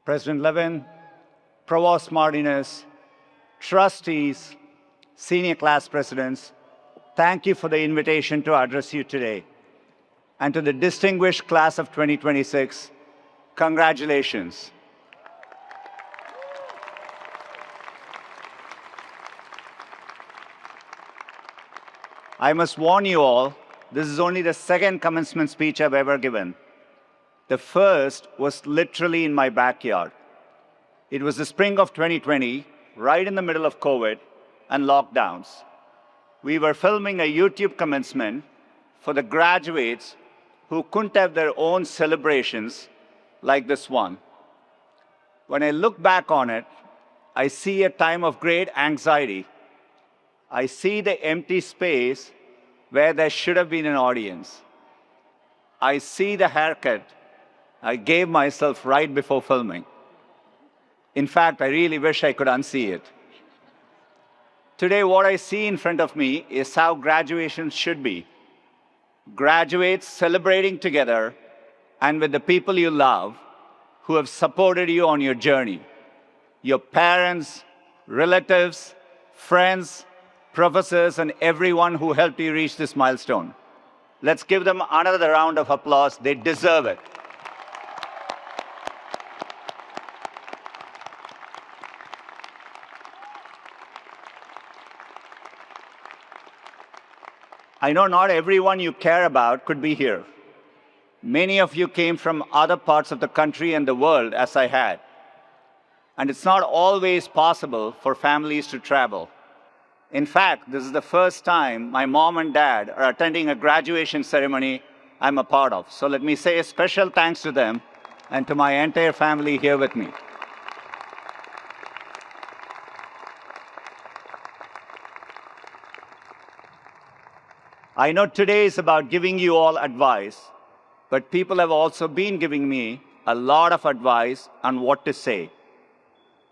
President Levin, Provost Martinez, trustees, senior class presidents, thank you for the invitation to address you today. And to the distinguished class of 2026, congratulations. I must warn you all, this is only the second commencement speech I've ever given. The first was literally in my backyard. It was the spring of 2020, right in the middle of COVID and lockdowns. We were filming a YouTube commencement for the graduates who couldn't have their own celebrations like this one. When I look back on it, I see a time of great anxiety. I see the empty space where there should have been an audience. I see the haircut I gave myself right before filming. In fact, I really wish I could unsee it. Today, what I see in front of me is how graduation should be. Graduates celebrating together and with the people you love who have supported you on your journey. Your parents, relatives, friends, professors, and everyone who helped you reach this milestone. Let's give them another round of applause. They deserve it. I know not everyone you care about could be here. Many of you came from other parts of the country and the world, as I had. And it's not always possible for families to travel. In fact, this is the first time my mom and dad are attending a graduation ceremony I'm a part of. So let me say a special thanks to them and to my entire family here with me. I know today is about giving you all advice, but people have also been giving me a lot of advice on what to say.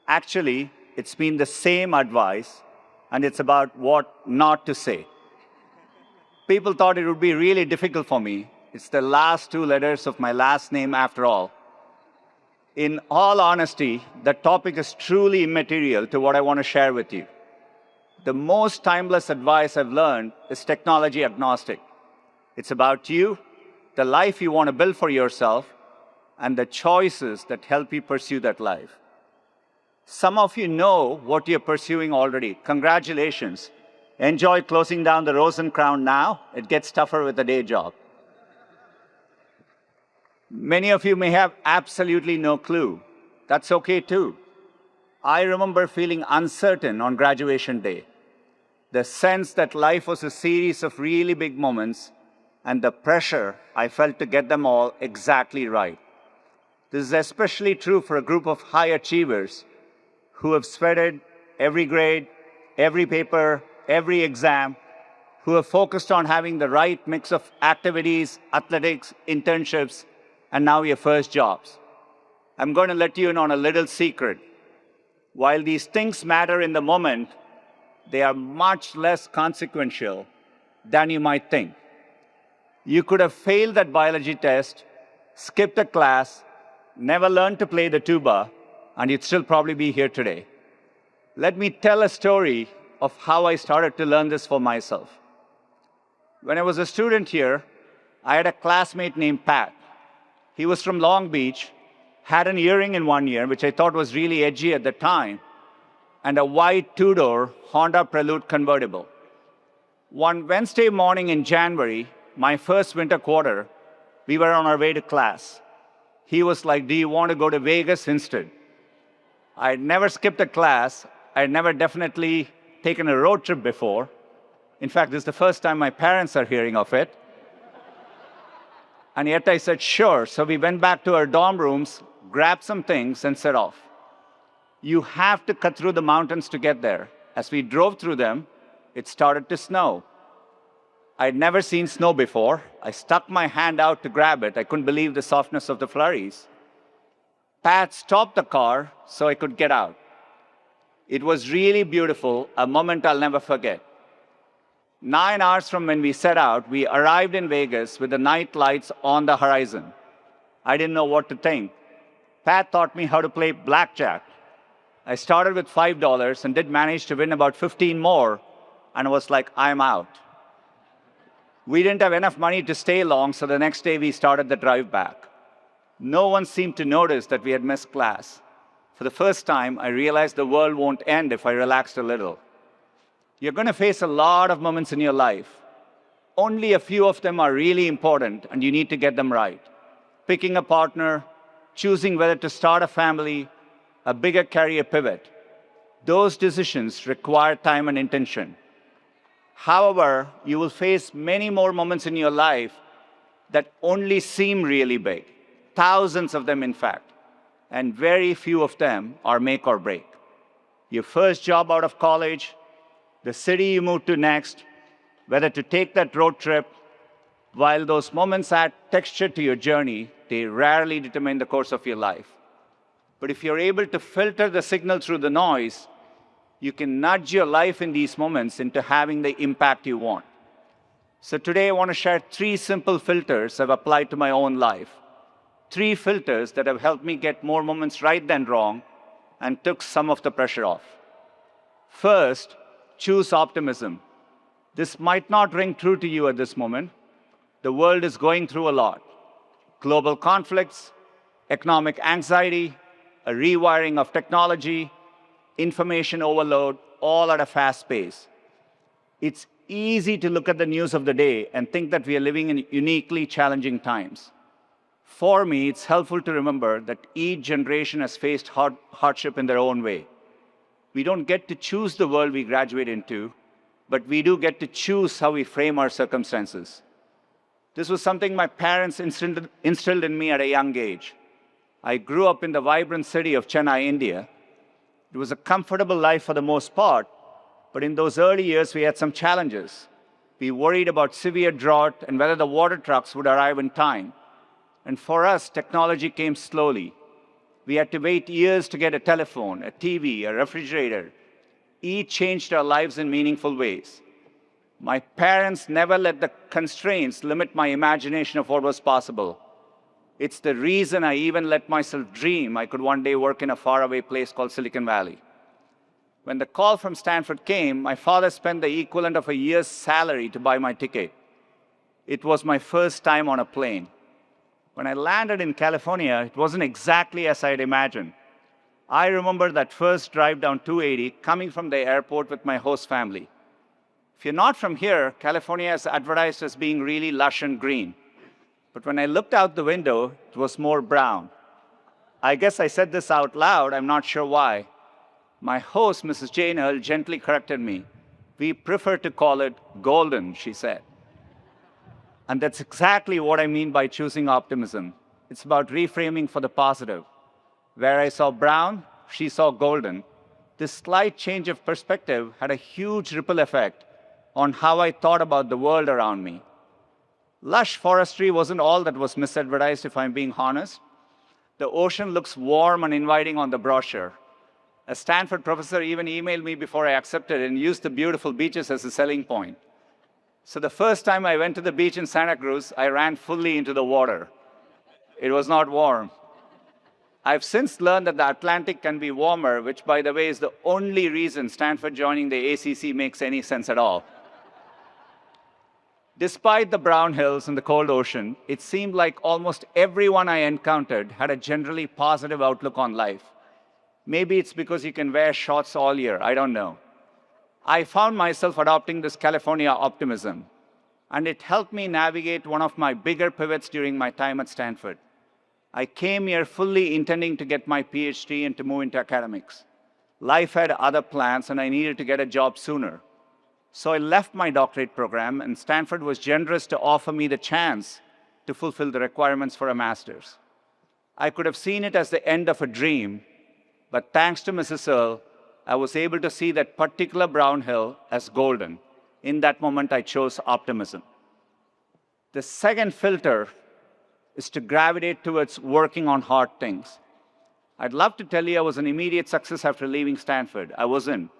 Actually, it's been the same advice, and it's about what not to say. People thought it would be really difficult for me. It's the last two letters of my last name after all. In all honesty, the topic is truly immaterial to what I want to share with you. The most timeless advice I've learned is technology agnostic. It's about you, the life you want to build for yourself, and the choices that help you pursue that life. Some of you know what you're pursuing already. Congratulations. Enjoy closing down the Rose and Crown now. It gets tougher with a day job. Many of you may have absolutely no clue. That's okay too. I remember feeling uncertain on graduation day. The sense that life was a series of really big moments and the pressure I felt to get them all exactly right. This is especially true for a group of high achievers who have sweated every grade, every paper, every exam, who have focused on having the right mix of activities, athletics, internships, and now your first jobs. I'm going to let you in on a little secret. While these things matter in the moment, they are much less consequential than you might think. You could have failed that biology test, skipped a class, never learned to play the tuba, and you'd still probably be here today. Let me tell a story of how I started to learn this for myself. When I was a student here, I had a classmate named Pat. He was from Long Beach, had an earring in one ear, which I thought was really edgy at the time, and a white two-door Honda Prelude convertible. One Wednesday morning in January, my first winter quarter, we were on our way to class. He was like, "Do you want to go to Vegas instead?" I had never skipped a class. I had never definitely taken a road trip before. In fact, this is the first time my parents are hearing of it. And yet I said, sure. So we went back to our dorm rooms, grabbed some things, and set off. You have to cut through the mountains to get there. As we drove through them, it started to snow. I'd never seen snow before. I stuck my hand out to grab it. I couldn't believe the softness of the flurries. Pat stopped the car so I could get out. It was really beautiful, a moment I'll never forget. 9 hours from when we set out, we arrived in Vegas with the night lights on the horizon. I didn't know what to think. Pat taught me how to play blackjack. I started with $5 and did manage to win about 15 more, and was like, I'm out. We didn't have enough money to stay long, so the next day we started the drive back. No one seemed to notice that we had missed class. For the first time, I realized the world won't end if I relaxed a little. You're going to face a lot of moments in your life. Only a few of them are really important, and you need to get them right. Picking a partner, choosing whether to start a family, a bigger career pivot. Those decisions require time and intention. However, you will face many more moments in your life that only seem really big. Thousands of them, in fact. And very few of them are make or break. Your first job out of college, the city you move to next, whether to take that road trip. While those moments add texture to your journey, they rarely determine the course of your life. But if you're able to filter the signal through the noise, you can nudge your life in these moments into having the impact you want. So today I want to share 3 simple filters I've applied to my own life. 3 filters that have helped me get more moments right than wrong and took some of the pressure off. First, choose optimism. This might not ring true to you at this moment. The world is going through a lot. Global conflicts, economic anxiety, a rewiring of technology, information overload, all at a fast pace. It's easy to look at the news of the day and think that we are living in uniquely challenging times. For me, it's helpful to remember that each generation has faced hardship in their own way. We don't get to choose the world we graduate into, but we do get to choose how we frame our circumstances. This was something my parents instilled in me at a young age. I grew up in the vibrant city of Chennai, India. It was a comfortable life for the most part, but in those early years, we had some challenges. We worried about severe drought and whether the water trucks would arrive in time. And for us, technology came slowly. We had to wait years to get a telephone, a TV, a refrigerator. Each changed our lives in meaningful ways. My parents never let the constraints limit my imagination of what was possible. It's the reason I even let myself dream I could one day work in a faraway place called Silicon Valley. When the call from Stanford came, my father spent the equivalent of a year's salary to buy my ticket. It was my first time on a plane. When I landed in California, it wasn't exactly as I'd imagined. I remember that first drive down 280 coming from the airport with my host family. If you're not from here, California is advertised as being really lush and green. But when I looked out the window, it was more brown. I guess I said this out loud, I'm not sure why. My host, Mrs. 1-c9l, gently corrected me. We prefer to call it golden, she said. And that's exactly what I mean by choosing optimism. It's about reframing for the positive. Where I saw brown, she saw golden. This slight change of perspective had a huge ripple effect on how I thought about the world around me. Lush forestry wasn't all that was misadvertised, if I'm being honest. The ocean looks warm and inviting on the brochure. A Stanford professor even emailed me before I accepted and used the beautiful beaches as a selling point. So the first time I went to the beach in Santa Cruz, I ran fully into the water. It was not warm. I've since learned that the Atlantic can be warmer, which, by the way, is the only reason Stanford joining the ACC makes any sense at all. Despite the brown hills and the cold ocean, it seemed like almost everyone I encountered had a generally positive outlook on life. Maybe it's because you can wear shorts all year, I don't know. I found myself adopting this California optimism, and it helped me navigate one of my bigger pivots during my time at Stanford. I came here fully intending to get my PhD and to move into academics. Life had other plans, and I needed to get a job sooner. So I left my doctorate program, and Stanford was generous to offer me the chance to fulfill the requirements for a master's. I could have seen it as the end of a dream, but thanks to Mrs. Earl, I was able to see that particular brown hill as golden. In that moment, I chose optimism. The second filter is to gravitate towards working on hard things. I'd love to tell you I was an immediate success after leaving Stanford. I wasn't.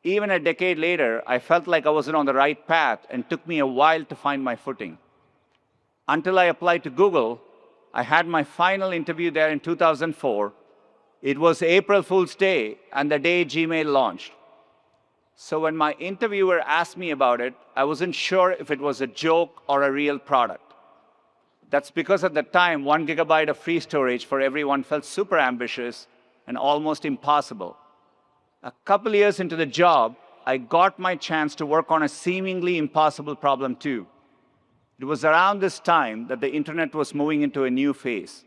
Even a decade later, I felt like I wasn't on the right path and took me a while to find my footing. Until I applied to Google, I had my final interview there in 2004. It was April Fool's Day and the day Gmail launched. So when my interviewer asked me about it, I wasn't sure if it was a joke or a real product. That's because at the time, 1 gigabyte of free storage for everyone felt super ambitious and almost impossible. A couple years into the job, I got my chance to work on a seemingly impossible problem too. It was around this time that the internet was moving into a new phase.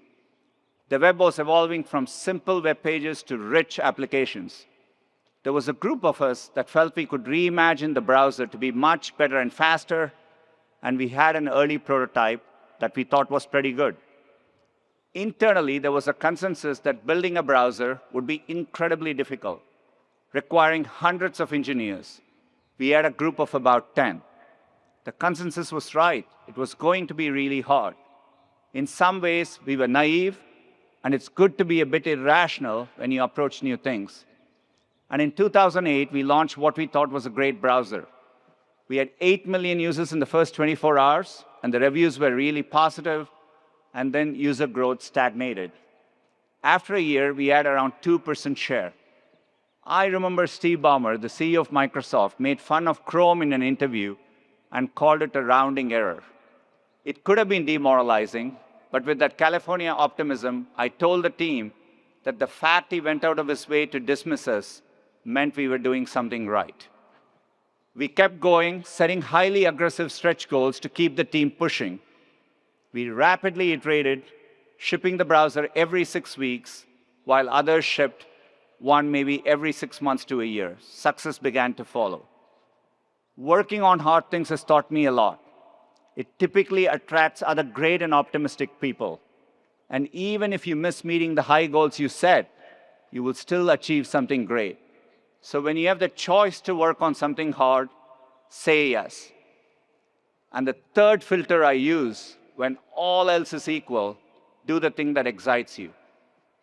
The web was evolving from simple web pages to rich applications. There was a group of us that felt we could reimagine the browser to be much better and faster, and we had an early prototype that we thought was pretty good. Internally, there was a consensus that building a browser would be incredibly difficult, requiring hundreds of engineers. We had a group of about 10. The consensus was right. It was going to be really hard. In some ways, we were naive, and it's good to be a bit irrational when you approach new things. And in 2008, we launched what we thought was a great browser. We had 8 million users in the first 24 hours, and the reviews were really positive, and then user growth stagnated. After a year, we had around 2% share. I remember Steve Ballmer, the CEO of Microsoft, made fun of Chrome in an interview and called it a rounding error. It could have been demoralizing, but with that California optimism, I told the team that the fact he went out of his way to dismiss us meant we were doing something right. We kept going, setting highly aggressive stretch goals to keep the team pushing. We rapidly iterated, shipping the browser every 6 weeks, while others shipped one maybe every 6 months to a year. Success began to follow. Working on hard things has taught me a lot. It typically attracts other great and optimistic people. And even if you miss meeting the high goals you set, you will still achieve something great. So when you have the choice to work on something hard, say yes. And the third filter I use, when all else is equal, do the thing that excites you.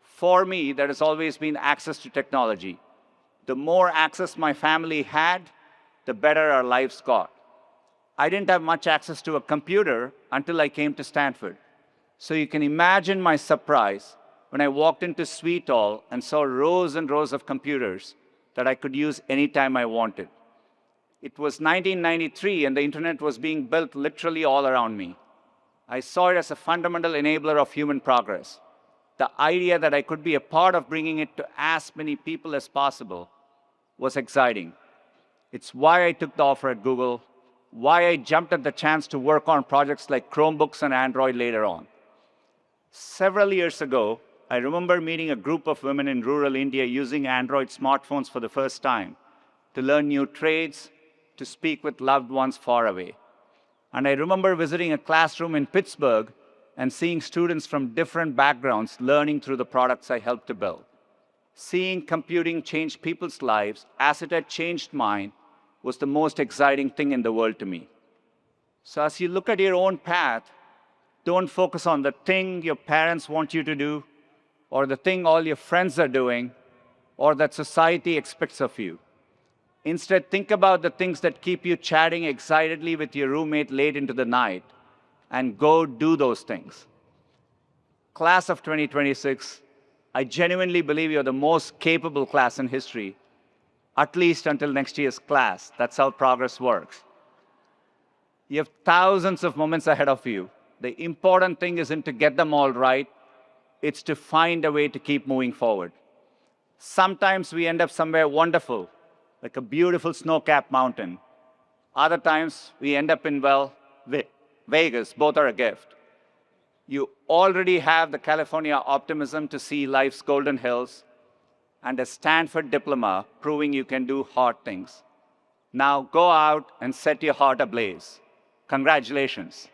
For me, there has always been access to technology. The more access my family had, the better our lives got. I didn't have much access to a computer until I came to Stanford. So you can imagine my surprise when I walked into Suite Hall and saw rows and rows of computers that I could use anytime I wanted. It was 1993, and the internet was being built literally all around me. I saw it as a fundamental enabler of human progress. The idea that I could be a part of bringing it to as many people as possible was exciting. It's why I took the offer at Google, why I jumped at the chance to work on projects like Chromebooks and Android later on. Several years ago, I remember meeting a group of women in rural India using Android smartphones for the first time to learn new trades, to speak with loved ones far away. And I remember visiting a classroom in Pittsburgh and seeing students from different backgrounds learning through the products I helped to build. Seeing computing change people's lives as it had changed mine was the most exciting thing in the world to me. So as you look at your own path, don't focus on the thing your parents want you to do, or the thing all your friends are doing, or that society expects of you. Instead, think about the things that keep you chatting excitedly with your roommate late into the night, and go do those things. Class of 2026, I genuinely believe you're the most capable class in history, at least until next year's class. That's how progress works. You have thousands of moments ahead of you. The important thing isn't to get them all right. It's to find a way to keep moving forward. Sometimes we end up somewhere wonderful, like a beautiful snow-capped mountain. Other times we end up in, well, Vegas. Both are a gift. You already have the California optimism to see life's golden hills and a Stanford diploma proving you can do hard things. Now go out and set your heart ablaze. Congratulations.